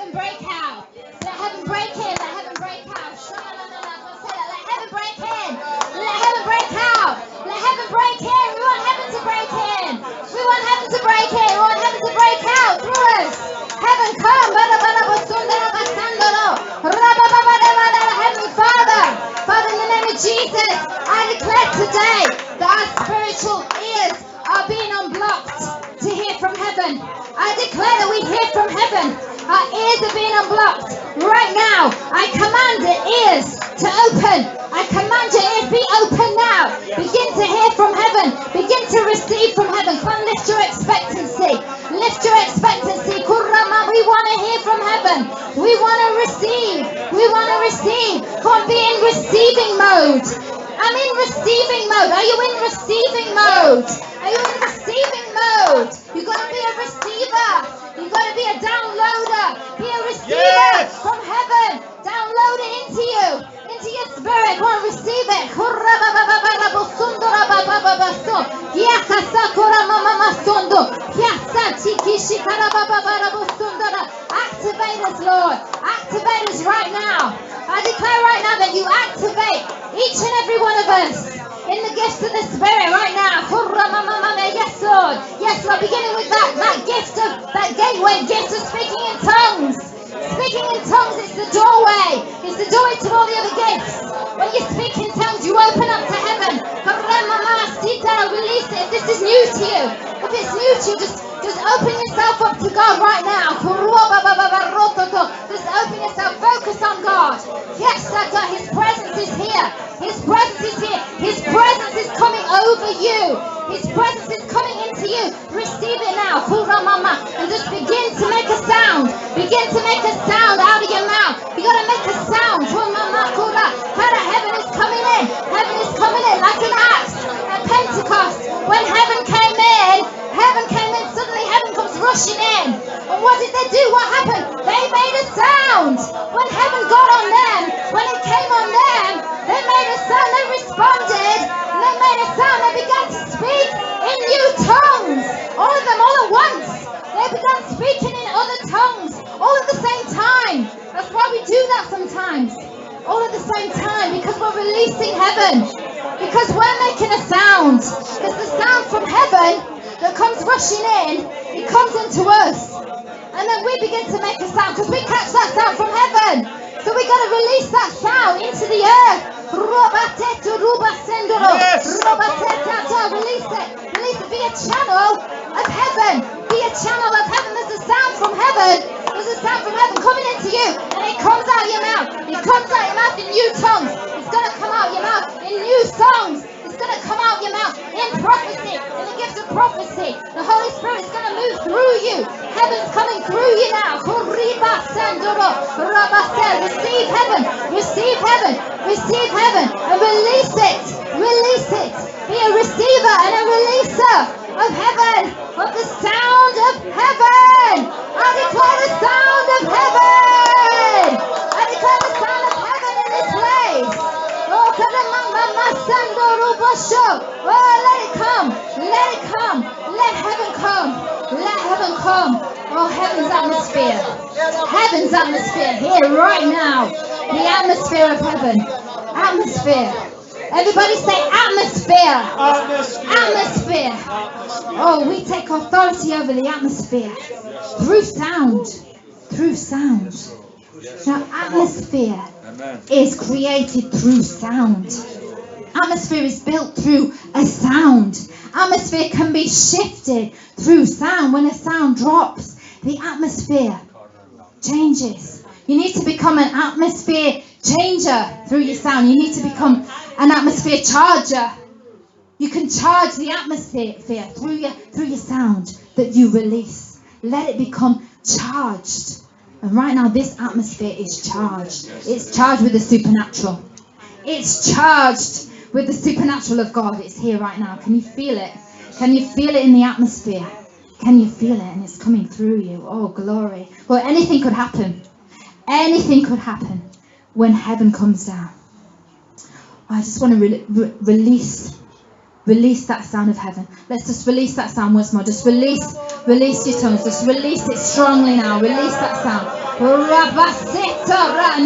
heaven break out. Let heaven break in. Let heaven break out. Let heaven break in. Let heaven break out. Let heaven break in. We want heaven to break in. We want heaven to break in. We want heaven to break out through us. Heaven come. Heavenly Father, Father, in the name of Jesus, I declare today that our spiritual ears are being unblocked to hear from heaven. I declare that we hear from heaven. Our ears are being unblocked. Right now, I command the ears to open. I command your ears be open now. Begin to hear from heaven. Begin to receive from heaven. Come on, lift your expectancy. Lift your expectancy. Kurama, we want to hear from heaven. We want to receive. We want to receive. Come on, be in receiving mode. I'm in receiving mode. Are you in receiving mode? Are you in receiving mode? You've got to be a receiver. You've got to be a downloader. Be a receiver from heaven. Download it into you. Into your spirit. Go and receive it. Activate us, Lord. Activate us right now. I declare right now that you activate each and every one of us in the gifts of the Spirit right now. Yes, Lord. Yes, Lord. Beginning with that gift of that gateway gift of speaking in tongues. Speaking in tongues is the doorway. It's the doorway to all the other gifts. When you speak in tongues, you open up to heaven. Release it. If this is new to you, if it's new to you, just open yourself up to God right now. Just open yourself. Focus on God. Yes, His presence is here. His presence is here. His presence is coming over you. His presence is coming into you. Receive it now. And just begin to make a sound. Begin to make a sound out of your mouth. You got to make a sound. Heaven is coming in. Heaven is coming in like an axe at Pentecost. When heaven came in, suddenly heaven comes rushing in. And what did they do? What happened? They made a sound. When heaven got on them, when it came on them, they made a sound. They responded. And they made a sound. They began to speak in new tongues. All of them, all at once. They began speaking in other tongues. All at the same time. That's why we do that sometimes. All at the same time. Because we're releasing heaven. Because we're making a sound. There's the sound from heaven that comes rushing in. It comes into us. And then we begin to make a sound. Because we catch that sound from heaven. So we got to release that sound into the earth. Release it. Release it. Be a channel of heaven. Be a channel of heaven. There's a sound from heaven. There's a sound from heaven coming into you. And it comes out of your mouth. It comes out of your mouth in new tongues. It's going to come out of your mouth in new songs. It's going to come out of your mouth in prophecy. In the gift of prophecy. The Holy Spirit is going to move through you. Heaven's coming through you now. Receive heaven. Receive heaven. Receive heaven. And release it. Release it. Be a receiver and a releaser of heaven. Of the sound of heaven. I declare the sound of heaven. I declare the sound of heaven in this place. Oh, let it come. Let it come. Let heaven come. Let heaven come. Oh, heaven's atmosphere. Heaven's atmosphere here right now. The atmosphere of heaven. Atmosphere. Everybody say atmosphere. Atmosphere. Oh, we take authority over the atmosphere. Through sound. Through sound. Now, atmosphere is created through sound. Atmosphere is built through a sound. Atmosphere can be shifted through sound. When a sound drops, the atmosphere changes. You need to become an atmosphere changer through your sound. You need to become an atmosphere charger. You can charge the atmosphere through your sound that you release. Let it become charged. And right now, this atmosphere is charged. It's charged with the supernatural. It's charged with the supernatural of God. It's here right now. Can you feel it? Can you feel it in the atmosphere? Can you feel it? And it's coming through you. Oh, glory. Well, anything could happen. Anything could happen when heaven comes down. I just want to release Release that sound of heaven. Let's just release that sound once more. Just release your tongues. Just release it strongly now. Release that sound.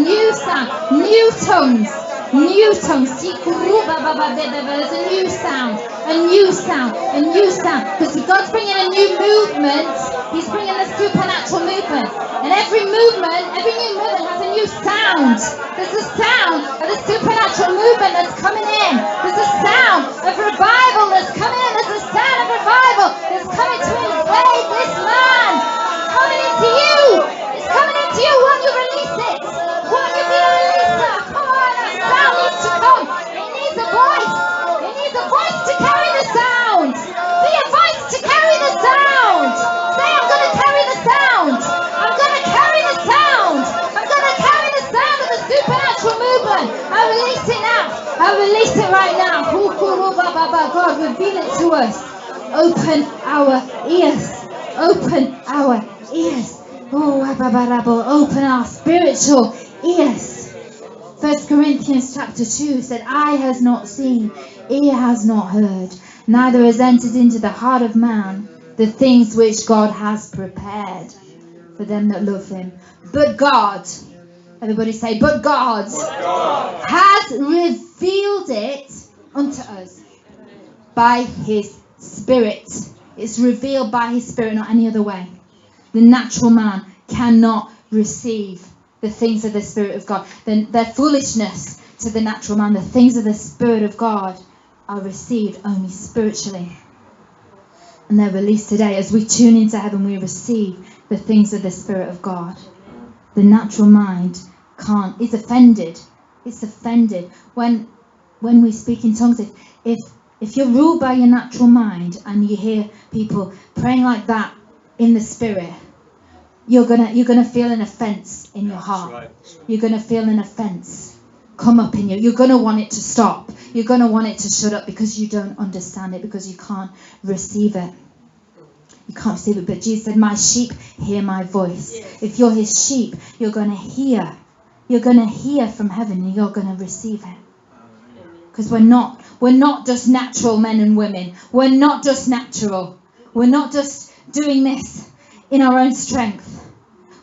New sound. New tongues. New tongues. There's a new sound. A new sound. A new sound. Because God's bringing a new movement. He's bringing a supernatural movement. And every new movement has a new sound. There's a sound of the supernatural movement that's coming in. There's a sound of revival that's coming in. There's a sound of revival that's coming to invade this land. It's coming into you. It's coming into you. Won't you release it? Won't you be a releaser? Come on, that sound needs to come. It needs a voice. It needs a voice to carry the sound. Be a voice to carry the sound. Say, I'm going to carry the sound. I'm going to carry the sound. I'm going to carry the sound of the supernatural movement. I release it now. I release it right now. God, reveal it to us. Open our ears. Open our ears. Open our spiritual ears. 1 Corinthians chapter 2 said, eye has not seen, ear has not heard, neither has entered into the heart of man the things which God has prepared for them that love him. But God, everybody say, but God, has revealed it unto us by his Spirit. It's revealed by his Spirit, not any other way. The natural man cannot receive the things of the Spirit of God. Then their foolishness to the natural man, the things of the Spirit of God are received only spiritually. And they're released today. As we tune into heaven, we receive the things of the Spirit of God. The natural mind is offended. It's offended. When we speak in tongues, if you're ruled by your natural mind and you hear people praying like that in the Spirit, you're gonna feel an offense in your heart. You're gonna feel an offense come up in you. You're gonna want it to stop. You're gonna want it to shut up because you don't understand it, because you can't receive it. You can't receive it. But Jesus said, my sheep hear my voice. If you're his sheep, you're gonna hear. You're gonna hear from heaven and you're gonna receive it. Because we're not just natural men and women. We're not just natural. We're not just doing this in our own strength.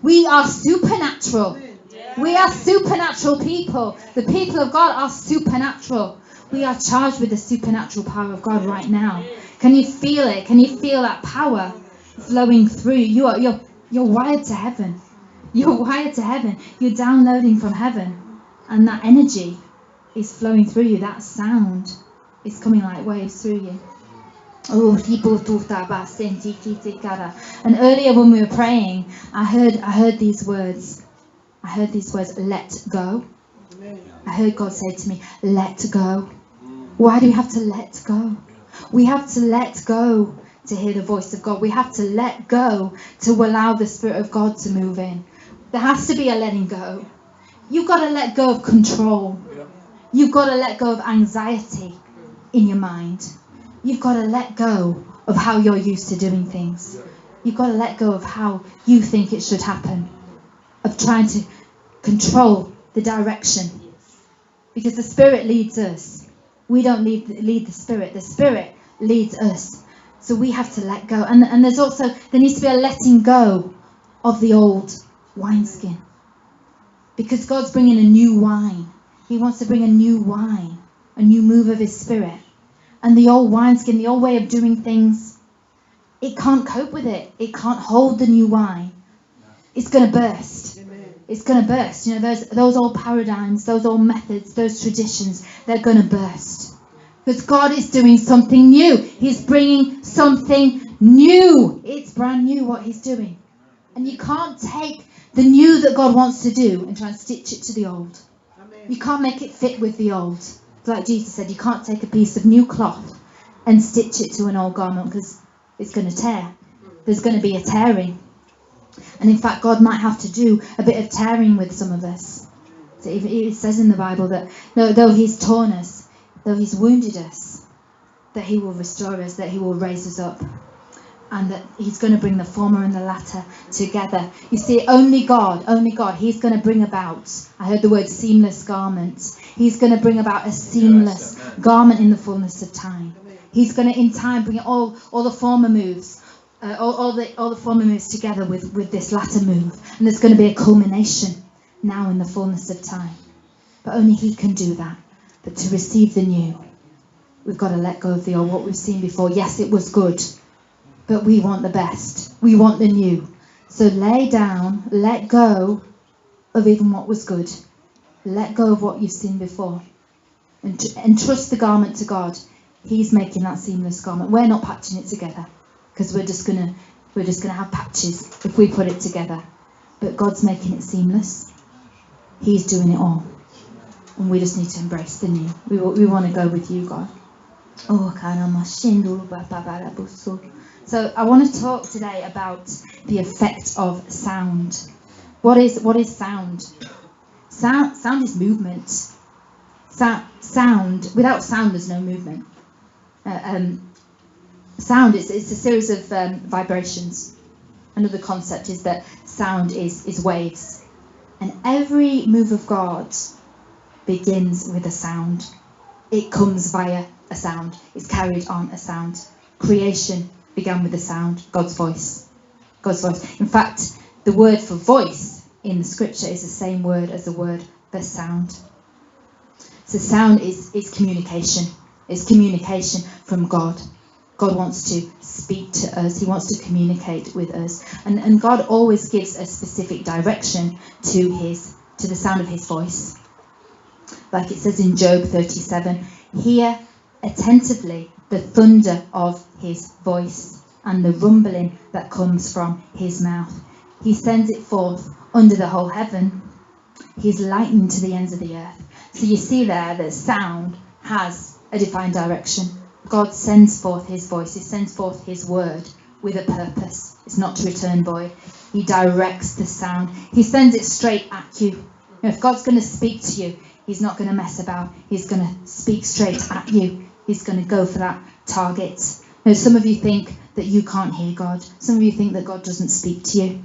We are supernatural. We are supernatural people. The people of God are supernatural. We are charged with the supernatural power of God right now. Can you feel it? Can you feel that power flowing through you? You're wired to heaven. You're wired to heaven. You're downloading from heaven. And that energy is flowing through you. That sound is coming like waves through you. And earlier when we were praying, I heard these words. I heard these words, let go. I heard God say to me, let go. Why do we have to let go? We have to let go to hear the voice of God. We have to let go to allow the Spirit of God to move in. There has to be a letting go. You've got to let go of control. You've got to let go of anxiety in your mind. You've got to let go of how you're used to doing things. You've got to let go of how you think it should happen, of trying to control the direction. Because the Spirit leads us. We don't lead the Spirit. The Spirit leads us. So we have to let go. And there needs to be a letting go of the old wineskin. Because God's bringing a new wine. He wants to bring a new wine, a new move of his Spirit. And the old wineskin, the old way of doing things, it can't cope with it. It can't hold the new wine. It's going to burst. It's going to burst. You know, those old paradigms, those old methods, those traditions, they're going to burst. Because God is doing something new. He's bringing something new. It's brand new what he's doing. And you can't take the new that God wants to do and try and stitch it to the old. You can't make it fit with the old. Like Jesus said, you can't take a piece of new cloth and stitch it to an old garment because it's going to tear. There's going to be a tearing. And in fact, God might have to do a bit of tearing with some of us. So it says in the Bible that though he's torn us, though he's wounded us, that he will restore us, that he will raise us up. And that he's going to bring the former and the latter together. You see, only God, he's going to bring about, I heard the word seamless garment. He's going to bring about a seamless garment in the fullness of time. He's going to in time bring all the former moves, all the former moves together with this latter move, and there's going to be a culmination now in the fullness of time. But only He can do that. But to receive the new, we've got to let go of the old, what we've seen before. Yes, it was good, but we want the best. We want the new. So lay down, let go of even what was good. Let go of what you've seen before. And trust the garment to God. He's making that seamless garment. We're not patching it together, because we're just gonna have patches if we put it together. But God's making it seamless. He's doing it all. And we just need to embrace the new. We want to go with you, God. So I want to talk today about the effect of sound. What is sound? Sound is movement. Sound, without sound there's no movement. Sound is a series of vibrations. Another concept is that sound is waves. And every move of God begins with a sound. It comes via a sound. It's carried on a sound. Creation began with a sound, God's voice. God's voice. In fact, the word for voice in the scripture is the same word as the word for sound. So sound is communication. It's communication from God. God wants to speak to us. He wants to communicate with us. And God always gives a specific direction to the sound of his voice. Like it says in Job 37, hear attentively the thunder of his voice and the rumbling that comes from his mouth. He sends it forth under the whole heaven. He's lightning to the ends of the earth. So you see there that sound has a defined direction. God sends forth his voice. He sends forth his word with a purpose. It's not to return void. He directs the sound. He sends it straight at you. If God's going to speak to you, he's not going to mess about. He's going to speak straight at you. He's going to go for that target. Some of you think that you can't hear God. Some of you think that God doesn't speak to you.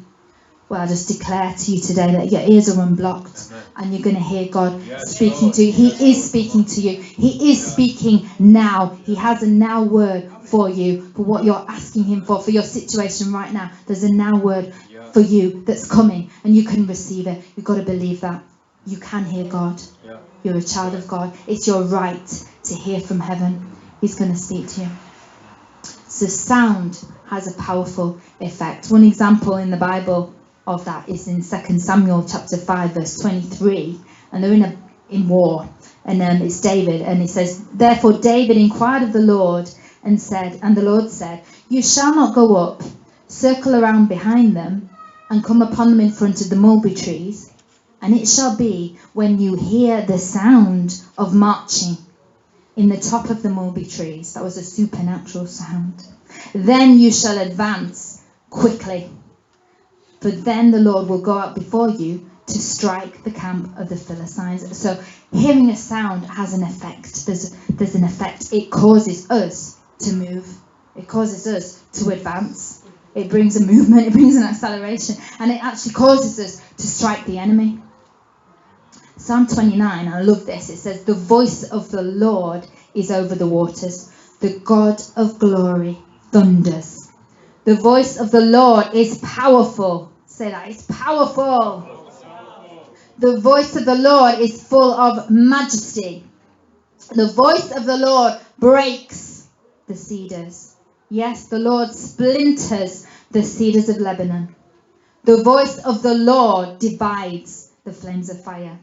Well, I just declare to you today that your ears are unblocked and you're going to hear God speaking to you. He is speaking to you. He is speaking now. He has a now word for you, for what you're asking him for your situation right now. There's a now word for you that's coming and you can receive it. You've got to believe that. You can hear God. You're a child of God. It's your right to hear from heaven. He's going to speak to you. So sound has a powerful effect. One example in the Bible of that is in 2 Samuel chapter 5 verse 23, and they're in war, and it's David, and it says, therefore David inquired of the Lord and the Lord said, you shall not go up, circle around behind them, and come upon them in front of the mulberry trees, and it shall be when you hear the sound of marching in the top of the mulberry trees, that was a supernatural sound, then you shall advance quickly. For then the Lord will go out before you to strike the camp of the Philistines. So hearing a sound has an effect. There's an effect. It causes us to move. It causes us to advance. It brings a movement. It brings an acceleration. And it actually causes us to strike the enemy. Psalm 29, I love this. It says, the voice of the Lord is over the waters. The God of glory thunders. The voice of the Lord is powerful. Say that, it's powerful. The voice of the Lord is full of majesty. The voice of the Lord breaks the cedars. Yes, the Lord splinters the cedars of Lebanon. The voice of the Lord divides the flames of fire.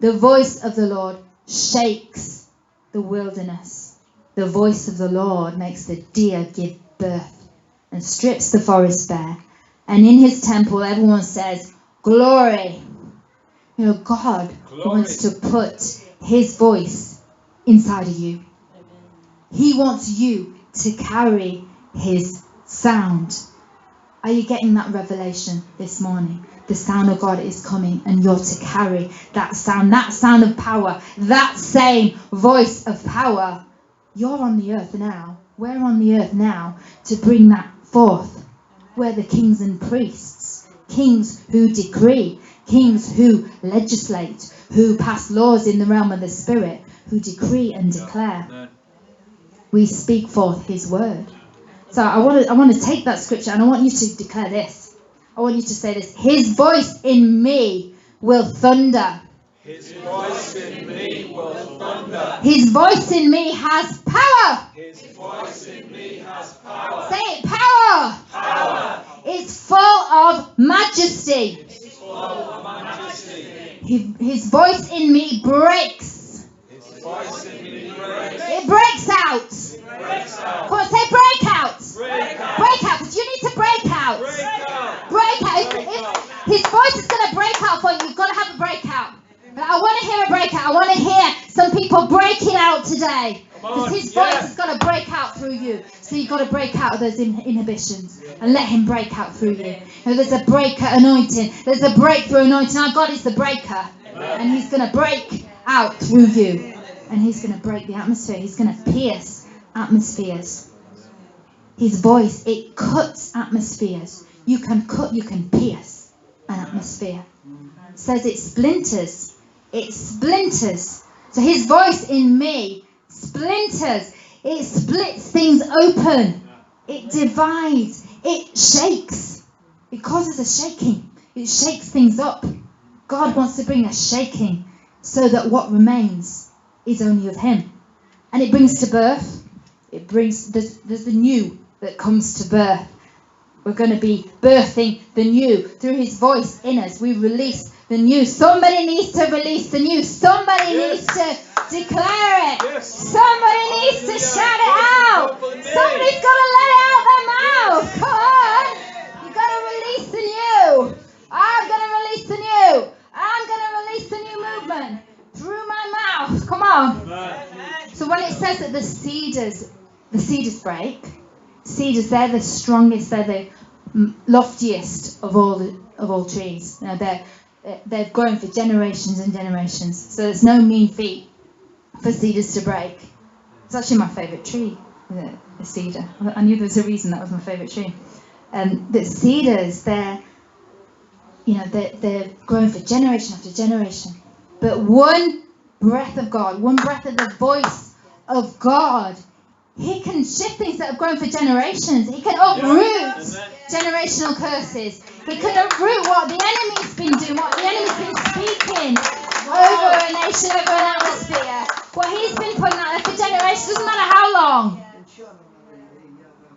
The voice of the Lord shakes the wilderness. The voice of the Lord makes the deer give birth and strips the forest bare. And in his temple, everyone says, glory. God wants to put his voice inside of you. He wants you to carry his sound. Are you getting that revelation this morning? The sound of God is coming and you're to carry that sound of power, that same voice of power. You're on the earth now. We're on the earth now to bring that forth. We're the kings and priests, kings who decree, kings who legislate, who pass laws in the realm of the spirit, who decree and declare. we speak forth his word. So I want to take that scripture and I want you to declare this. I want you to say this. His voice in me will thunder. His voice in me will thunder. His voice in me has power. His voice in me has power. Say it, power. Power. It's full of majesty. It's full of majesty. His voice in me breaks. His voice in me breaks. It breaks out. It breaks out. Come on, say break out. Break out. Break out, because you need to break out. Break out. Break out. If his voice is going to break out for you, you've got to have a breakout. But I want to hear a breakout. I want to hear some people breaking out today. Because his voice is going to break out through you. So you've got to break out of those inhibitions and let him break out through you. Now, there's a breaker anointing. There's a breakthrough anointing. Our God is the breaker. And he's going to break out through you. And he's going to break the atmosphere. He's going to pierce atmospheres. His voice, it cuts atmospheres. You can cut, you can pierce an atmosphere. It says it splinters. It splinters. So his voice in me splinters. It splits things open. It divides. It shakes. It causes a shaking. It shakes things up. God wants to bring a shaking so that what remains is only of him. And it brings to birth. It brings, there's the new that comes to birth. We're going to be birthing the new through his voice in us. We release the new. Somebody needs to release the new. Somebody needs to declare it. Somebody needs to shout it out. Somebody's got to let it out their mouth. Come on. You've got to release the new. I'm going to release the new. I'm going to release the new movement through my mouth. Come on. So when it says that the cedars break, cedars, they're the strongest, they're the loftiest of all trees. You know, they've grown for generations and generations. So there's no mean feat for cedars to break. It's actually my favourite tree, the cedar. I knew there was a reason that was my favourite tree. The cedars, they're grown for generation after generation. But one breath of God, one breath of the voice of God, he can shift things that have grown for generations. He can uproot generational curses. He can uproot what the enemy's been doing, what the enemy's been speaking over a nation, over an atmosphere. What he's been putting out there for generations, doesn't matter how long.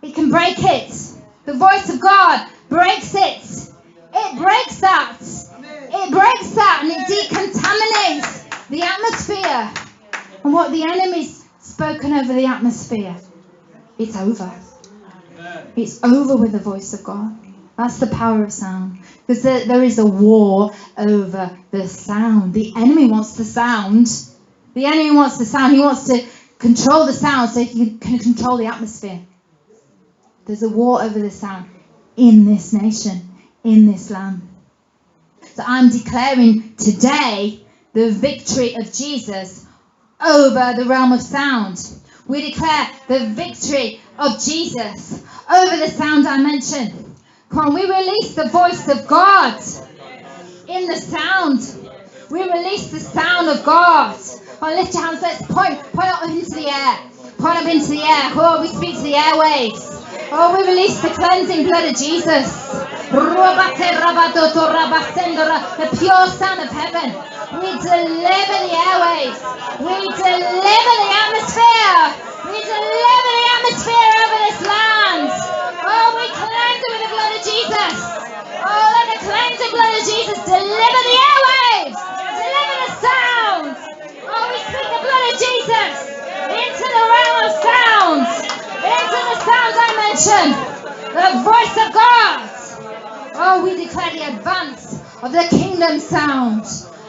He can break it. The voice of God breaks it. It breaks that. It breaks that and it decontaminates the atmosphere. And what the enemy's spoken over the atmosphere, it's over. It's over with the voice of God. That's the power of sound. Because there is a war over the sound. The enemy wants the sound. The enemy wants the sound. He wants to control the sound so he can control the atmosphere. There's a war over the sound in this nation, in this land. So I'm declaring today the victory of Jesus over the realm of sound. We declare the victory of Jesus over the sound dimension. Come on, we release the voice of God in the sound. We release the sound of God. Come on, lift your hands, let's point up into the air. Point up into the air. Oh, we speak to the airwaves. Oh, we release the cleansing blood of Jesus. The pure sound of heaven. We deliver the airwaves. We deliver the atmosphere. We deliver the atmosphere over this land. Oh, we cleanse it with the blood of Jesus. Oh, let the cleansing blood of Jesus deliver the airwaves. Deliver the sound. Oh, we speak the blood of Jesus into the realm of sound. Into the sound dimension. The voice of God. Oh, we declare the advance of the kingdom sound.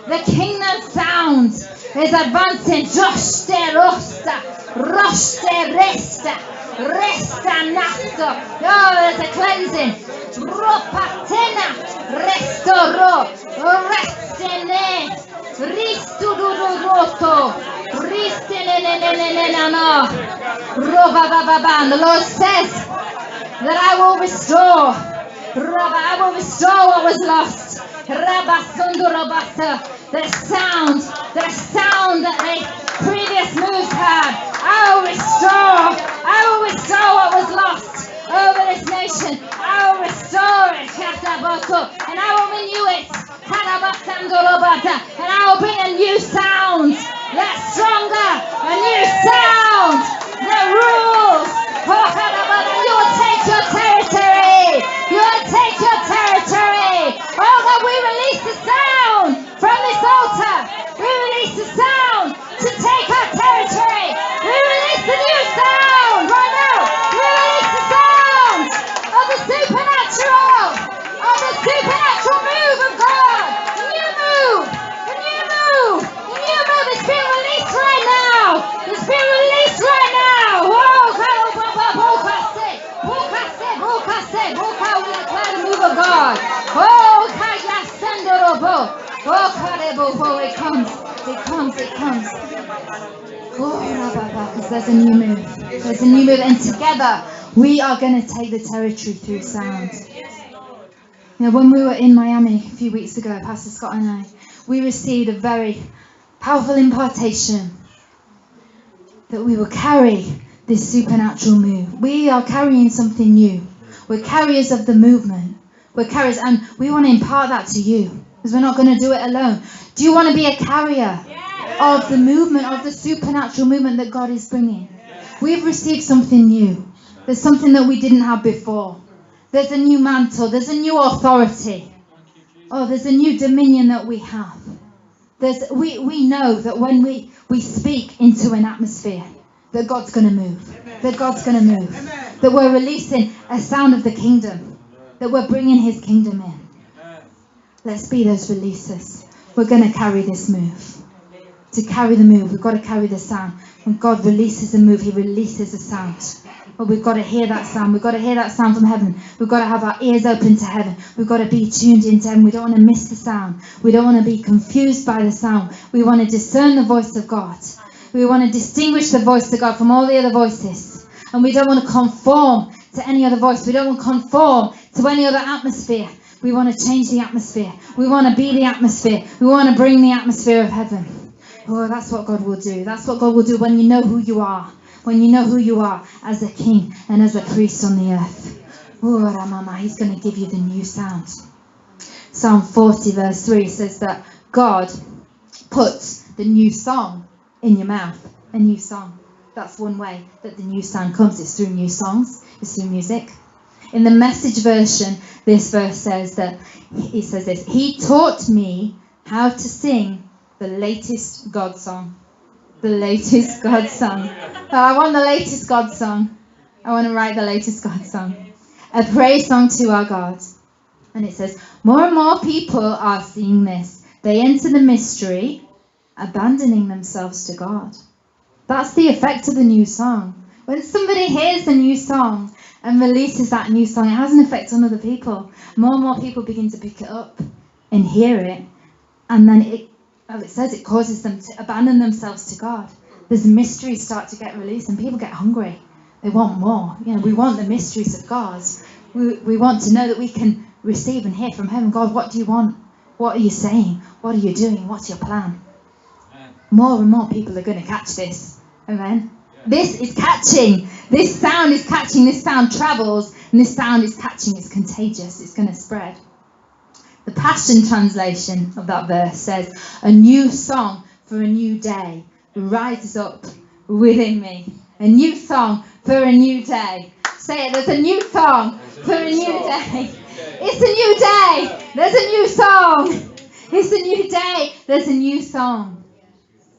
The kingdom sound is advancing. Joshte rosta, roshte resta, resta nasto. Oh, there's a cleansing. Ropatena, restoro, restene, ristuduroto, risteneneneneneno, robababan. The Lord says that I will restore. I will restore what was lost. The sound that the previous moves had, I will restore. I will restore what was lost over this nation. I will restore it. And I will renew it. And I will bring a new sound that's stronger. A new sound that rules. And you will take your territory. You will take your territory. Oh God, we release the sound from this altar. We release the sound to take our territory. We release the new sound right now. We release the sound of the supernatural. Of the supernatural move of God. The new move. The new move. The new move is being released right now. It's being released right now. Whoa, God. We declare the move of God. Oh, it comes. It comes. It comes. Oh, because there's a new move. There's a new move. And together, we are going to take the territory through sound. You know, when we were in Miami a few weeks ago, Pastor Scott and I, we received a very powerful impartation that we will carry this supernatural move. We are carrying something new. We're carriers of the movement. We're carriers, and we want to impart that to you, because we're not going to do it alone. Do you want to be a carrier of the movement, of the supernatural movement that God is bringing? We've received something new. There's something that we didn't have before. There's a new mantle. There's a new authority. Oh, there's a new dominion that we have. We know that when we speak into an atmosphere, that God's going to move. That God's going to move. That we're releasing a sound of the kingdom. That we're bringing his kingdom in. Let's be those releasers. We're going to carry this move. To carry the move, we've got to carry the sound. When God releases a move, he releases a sound. But we've got to hear that sound. We've got to hear that sound from heaven. We've got to have our ears open to heaven. We've got to be tuned into heaven. We don't want to miss the sound. We don't want to be confused by the sound. We want to discern the voice of God. We want to distinguish the voice of God from all the other voices. And we don't want to conform to any other voice. We don't want to conform to any other atmosphere. We want to change the atmosphere. We want to be the atmosphere. We want to bring the atmosphere of heaven. Oh, that's what God will do. That's what God will do when you know who you are. When you know who you are as a king and as a priest on the earth. Oh, Ramama, he's going to give you the new sound. Psalm 40 verse 3 says that God puts the new song in your mouth. A new song. That's one way that the new sound comes. It's through new songs. It's through music. In the Message version, this verse says that, he says this, he taught me how to sing the latest God song. The latest God song. So I want the latest God song. I want to write the latest God song. A praise song to our God. And it says, more and more people are seeing this. They enter the mystery, abandoning themselves to God. That's the effect of the new song. When somebody hears the new song and releases that new song, it has an effect on other people. More and more people begin to pick it up and hear it. And then it says it causes them to abandon themselves to God. There's mysteries start to get released and people get hungry. They want more. You know, we want the mysteries of God. We want to know that we can receive and hear from heaven. God, what do you want? What are you saying? What are you doing? What's your plan? More and more people are going to catch this. Amen. This is catching. This sound is catching. This sound travels. And this sound is catching. It's contagious. It's going to spread. The Passion translation of that verse says, a new song for a new day rises up within me. A new song for a new day. Say it, there's a new song for a new day. It's a new day. There's a new song. It's a new day. There's a new song.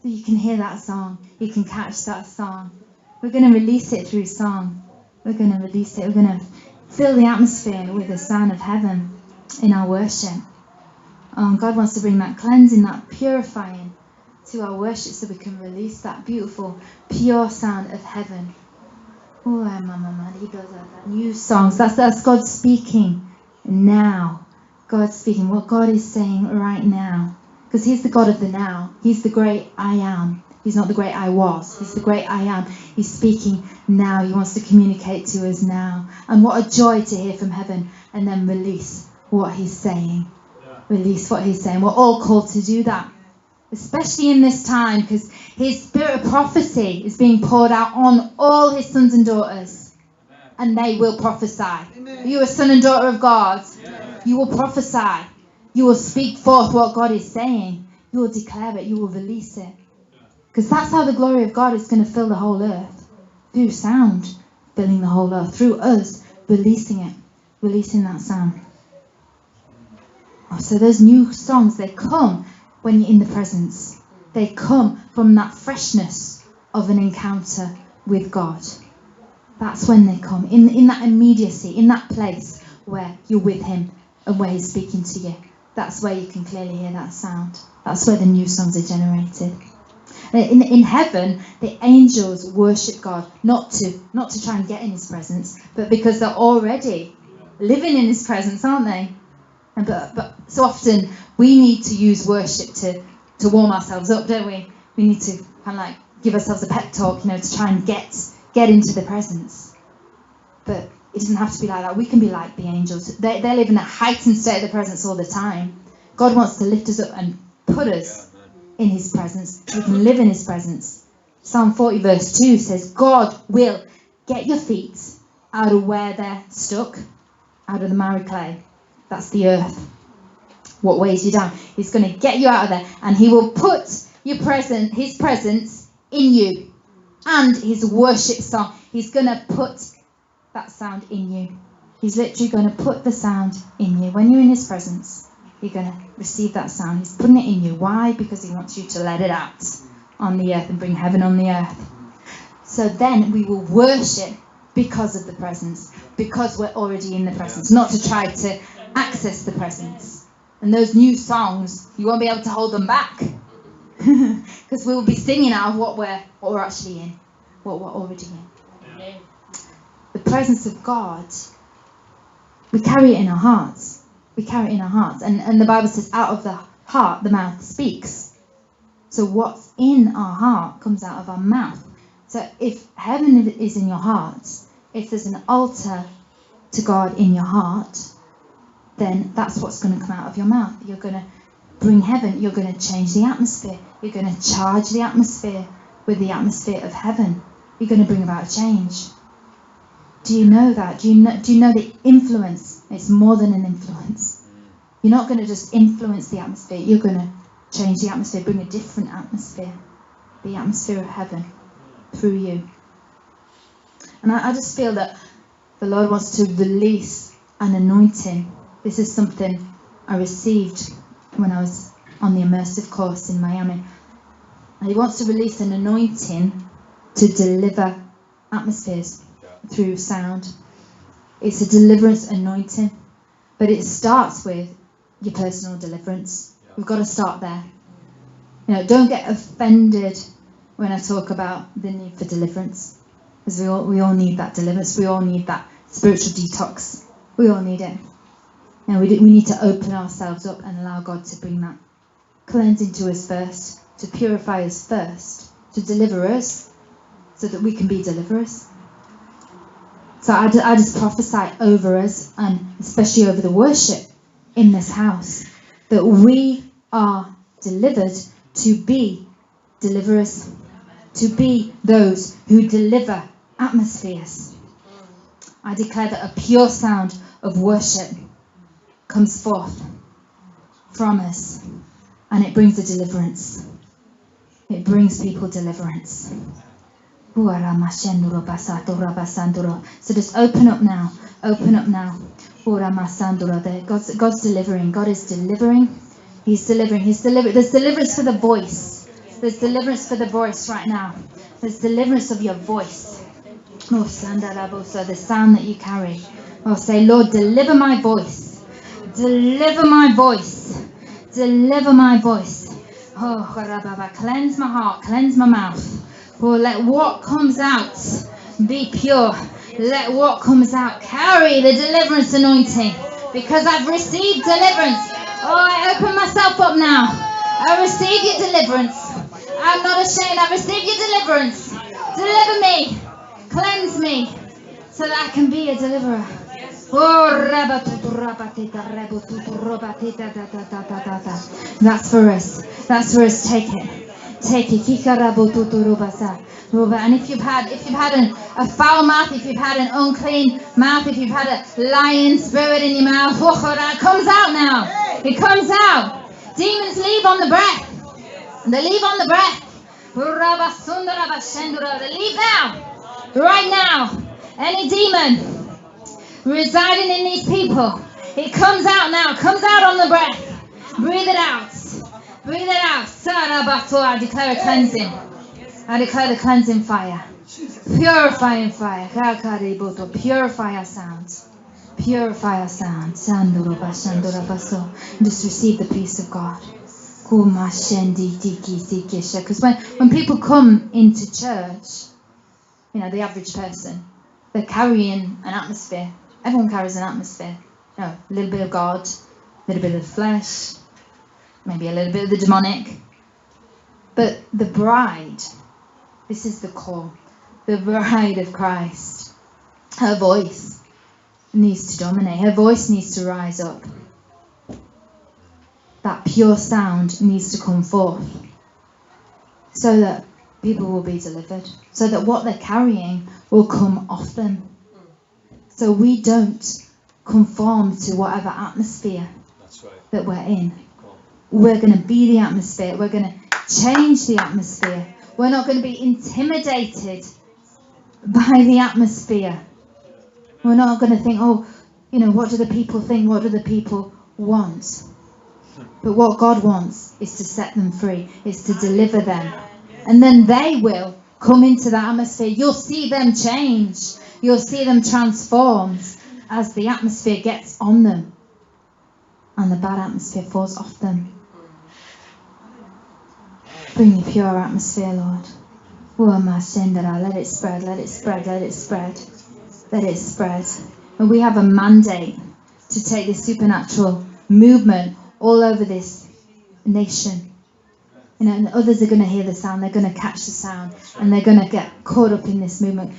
So you can hear that song. You can catch that song. We're going to release it through song. We're going to release it. We're going to fill the atmosphere with the sound of heaven in our worship. God wants to bring that cleansing, that purifying to our worship so we can release that beautiful, pure sound of heaven. Oh, Mama, he goes out. New songs. That's God speaking now. God speaking what God is saying right now. Because he's the God of the now. He's the great I am. He's not the great I was. He's the great I am. He's speaking now. He wants to communicate to us now. And what a joy to hear from heaven and then release what he's saying. Release what he's saying. We're all called to do that. especially in this time, because his spirit of prophecy is being poured out on all his sons and daughters, and they will prophesy. Are you a son and daughter of God? You will prophesy. You will speak forth what God is saying. You will declare it. You will release it. Because that's how the glory of God is going to fill the whole earth. Through sound, filling the whole earth. Through us, releasing it. Releasing that sound. Oh, so those new songs, they come when you're in the presence. They come from that freshness of an encounter with God. That's when they come. In that immediacy, in that place where you're with him and where he's speaking to you. That's where you can clearly hear that sound. That's where the new songs are generated. In heaven, the angels worship God, not to try and get in his presence, but because they're already living in his presence, aren't they? And but so often we need to use worship to warm ourselves up, don't we? We need to kind of like give ourselves a pep talk, to try and get into the presence. But it doesn't have to be like that. We can be like the angels. They live in a heightened state of the presence all the time. God wants to lift us up and put us in his presence. We can live in his presence. Psalm 40 verse 2 says, God will get your feet out of where they're stuck, out of the miry clay. That's the earth. What weighs you down? He's going to get you out of there, and he will put his presence in you, and his worship song. He's going to put that sound in you. He's literally going to put the sound in you. When you're in his presence, you're going to receive that sound. He's putting it in you. Why? Because he wants you to let it out on the earth and bring heaven on the earth. So then we will worship because of the presence, because we're already in the presence, not to try to access the presence. And those new songs, you won't be able to hold them back, because we will be singing out of what we're actually in, what we're already in. Yeah. The presence of God, we carry it in our hearts. We carry it in our hearts, and the Bible says, out of the heart the mouth speaks. So what's in our heart comes out of our mouth. So if heaven is in your heart, if there's an altar to God in your heart, then that's what's going to come out of your mouth. You're going to bring heaven. You're going to change the atmosphere. You're going to charge the atmosphere with the atmosphere of heaven. You're going to bring about a change. Do you know that? Do you know the influence? It's more than an influence. You're not going to just influence the atmosphere. You're going to change the atmosphere, bring a different atmosphere. The atmosphere of heaven through you. And I just feel that the Lord wants to release an anointing. This is something I received when I was on the immersive course in Miami. And he wants to release an anointing to deliver atmospheres through sound. It's a deliverance anointing, but it starts with your personal deliverance. We've got to start there. Don't get offended when I talk about the need for deliverance, because we all need that deliverance. We all need that spiritual detox. We all need it. We need to open ourselves up and allow God to bring that cleansing to us first, to purify us first, to deliver us, so that we can be deliverers. So I just prophesy over us, and especially over the worship in this house, that we are delivered to be deliverers, to be those who deliver atmospheres. I declare that a pure sound of worship comes forth from us, and it brings a deliverance. It brings people deliverance. So just open up now. Open up now. God's delivering. God is delivering. He's delivering. He's delivering. There's deliverance for the voice. There's deliverance for the voice right now. There's deliverance of your voice. So the sound that you carry. Say, Lord, deliver my voice. Deliver my voice. Deliver my voice. Cleanse my heart. Cleanse my mouth. Let what comes out be pure. Let what comes out carry the deliverance anointing, because I've received deliverance. I open myself up now. I receive your deliverance. I'm not ashamed. I receive your deliverance. Deliver me. Cleanse me so that I can be a deliverer. That's for us. That's for us. Take it. Take it. And if you've had a foul mouth, if you've had an unclean mouth, if you've had a lying spirit in your mouth, it comes out now. It comes out. Demons leave on the breath. They leave on the breath. They leave now. Right now. Any demon residing in these people, it comes out now. Comes out on the breath. Breathe it out. Breathe it out. I declare a cleansing. I declare the cleansing fire. Purifying fire. Purify our sound. Purify our sound. Just receive the peace of God. Because when people come into church, the average person, they're carrying an atmosphere. Everyone carries an atmosphere. A little bit of God, a little bit of the flesh, maybe a little bit of the demonic. But the bride, this is the call. The bride of Christ, her voice needs to dominate. Her voice needs to rise up. That pure sound needs to come forth so that people will be delivered, so that what they're carrying will come off them. So we don't conform to whatever atmosphere that we're in. We're going to be the atmosphere. We're going to change the atmosphere. We're not going to be intimidated by the atmosphere. We're not going to think, what do the people think? What do the people want? But what God wants is to set them free, is to deliver them. And then they will come into that atmosphere. You'll see them change. You'll see them transformed as the atmosphere gets on them and the bad atmosphere falls off them. Bring your pure atmosphere, Lord. Let it spread, let it spread, let it spread. Let it spread. And we have a mandate to take this supernatural movement all over this nation. And others are going to hear the sound, they're going to catch the sound, and they're going to get caught up in this movement.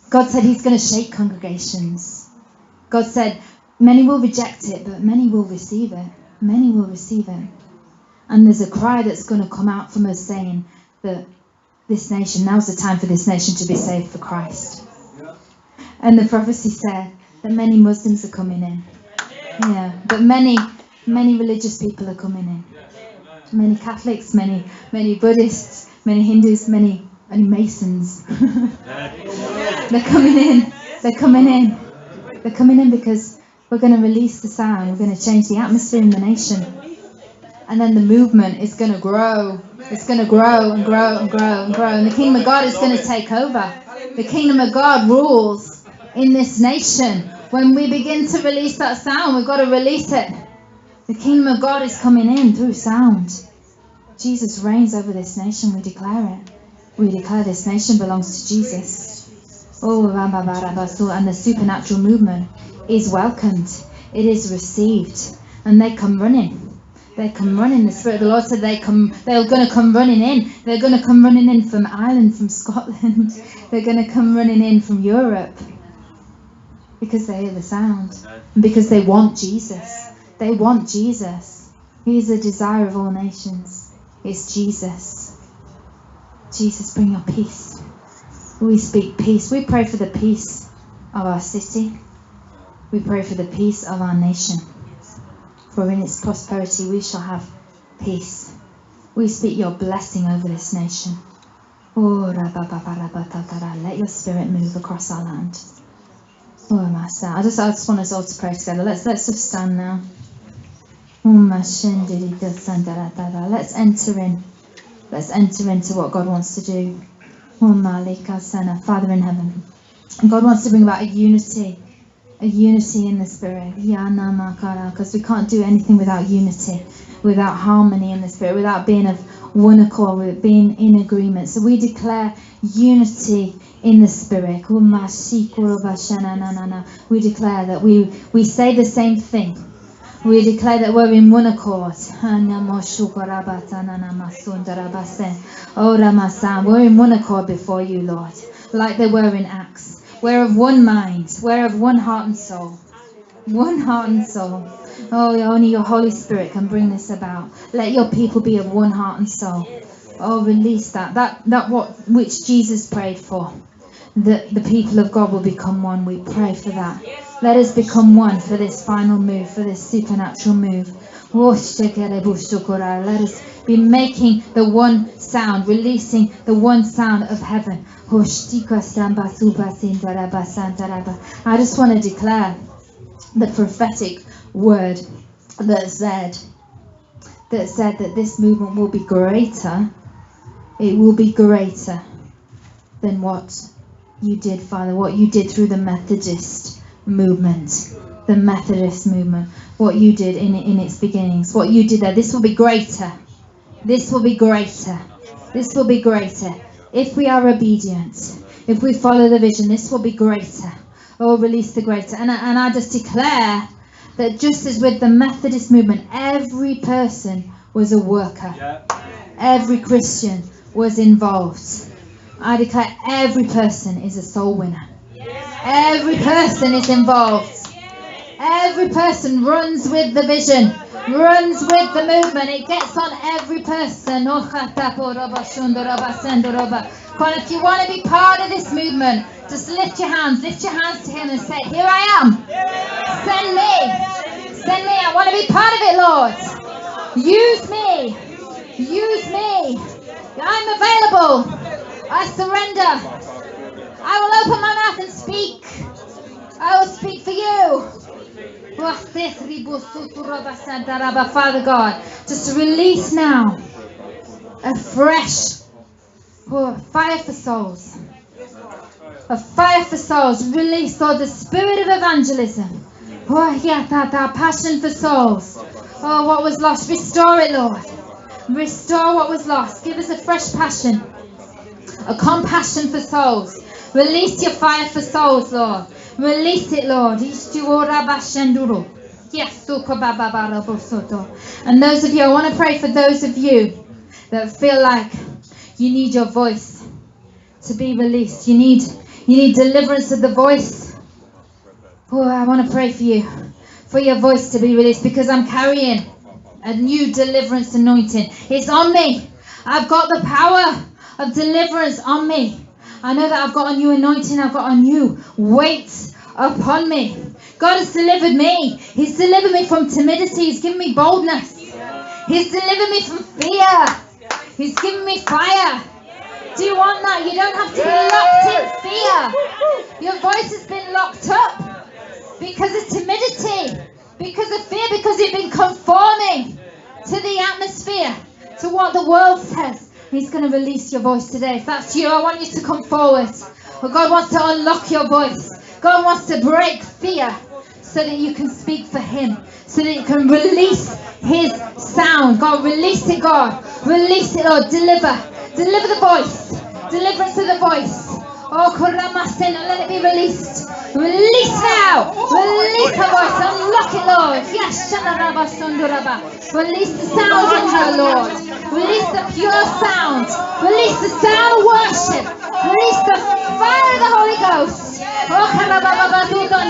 God said He's going to shake congregations. God said many will reject it, but many will receive it. Many will receive it. And there's a cry that's going to come out from us saying that this nation, now's the time for this nation to be saved for Christ. And the prophecy said that many Muslims are coming in. But many religious people are coming in. Many Catholics, many Buddhists, many Hindus, many Masons. They're coming in. They're coming in. They're coming in because we're going to release the sound. We're going to change the atmosphere in the nation. And then the movement is going to grow. It's going to grow and grow and grow and grow. And the kingdom of God is going to take over. The kingdom of God rules in this nation. When we begin to release that sound, we've got to release it. The kingdom of God is coming in through sound. Jesus reigns over this nation. We declare it. We declare this nation belongs to Jesus. And the supernatural movement is welcomed. It is received. And they come running. They come running. The Spirit of the Lord said they're going to come running in. They're going to come running in from Ireland, from Scotland. They're going to come running in from Europe. Because they hear the sound. And because they want Jesus. They want Jesus. He is the desire of all nations. It's Jesus. Jesus, bring your peace. We speak peace. We pray for the peace of our city. We pray for the peace of our nation. For in its prosperity we shall have peace. We speak your blessing over this nation. Let your spirit move across our land. I just want us all to pray together. Let's just stand now. Let's enter in. Let's enter into what God wants to do. Father in heaven. And God wants to bring about a unity in the Spirit. Because we can't do anything without unity, without harmony in the Spirit, without being of one accord, with being in agreement. So we declare unity in the Spirit. We declare that we say the same thing. We declare that we're in one accord. We're in one accord before you, Lord, like they were in Acts. We're of one mind. We're of one heart and soul. One heart and soul. Oh, only your Holy Spirit can bring this about. Let your people be of one heart and soul. Oh, release that which Jesus prayed for. That the people of God will become one. We pray for that. Let us become one for this final move, for this supernatural move. Let us be making the one sound, releasing the one sound of heaven. I just want to declare the prophetic word that said that this movement will be greater. It will be greater than what you did, Father, what you did through the Methodist movement, what you did in its beginnings, what you did there. This will be greater. This will be greater. This will be greater. If we are obedient, if we follow the vision, this will be greater. Oh, release the greater. And I just declare that just as with the Methodist movement, every person was a worker. Every Christian was involved. I declare every person is a soul winner. Every person is involved. Every person runs with the vision, runs with the movement. It gets on every person. Come on, if you want to be part of this movement, just lift your hands to him and say, here I am. Send me. I want to be part of it, Lord. Use me. I'm available. I surrender. I will open my mouth and speak. I will speak for you. Father God, just release now a fresh fire for souls. A fire for souls. Release, Lord, the spirit of evangelism. That passion for souls. Oh, what was lost. Restore it, Lord. Restore what was lost. Give us a fresh passion. A compassion for souls. Release your fire for souls, Lord. Release it, Lord. And those of you, I want to pray for those of you that feel like you need your voice to be released. You need deliverance of the voice. Oh, I want to pray for you, for your voice to be released, because I'm carrying a new deliverance anointing. It's on me. I've got the power of deliverance on me. I know that I've got a new anointing. I've got a new weight upon me. God has delivered me. He's delivered me from timidity. He's given me boldness. He's delivered me from fear. He's given me fire. Do you want that? You don't have to be locked in fear. Your voice has been locked up because of timidity, because of fear, because you've been conforming to the atmosphere, to what the world says. He's going to release your voice today. If that's you, I want you to come forward. Well, God wants to unlock your voice. God wants to break fear so that you can speak for Him, so that you can release His sound. God, release it, God. Release it, Lord. Deliver the voice. Deliverance of the voice. Oh, Koramasen, let it be released. Release now. Release her voice. Unlock it, Lord. Yes, release the sound in her, Lord. Release the pure sound. Release the sound of worship. Release the fire of the Holy Ghost. Oh,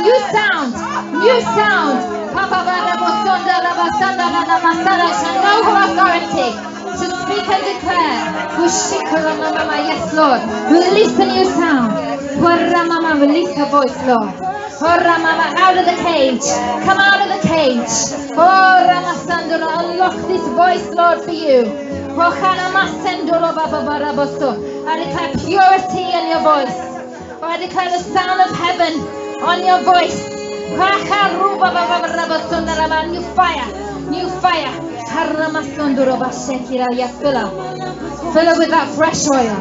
new sound. New sound. Know her authority to speak and declare. Yes, Lord. Release the new sound. Release her voice, Lord. Out of the cage. Come out of the cage. Unlock this voice, Lord, for you. I declare purity in your voice. I declare the sound of heaven on your voice. New fire. New fire. Fill her with that fresh oil.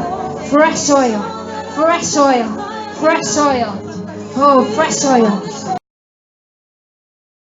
Fresh oil. Fresh oil. Fresh oil. Oh, fresh oil.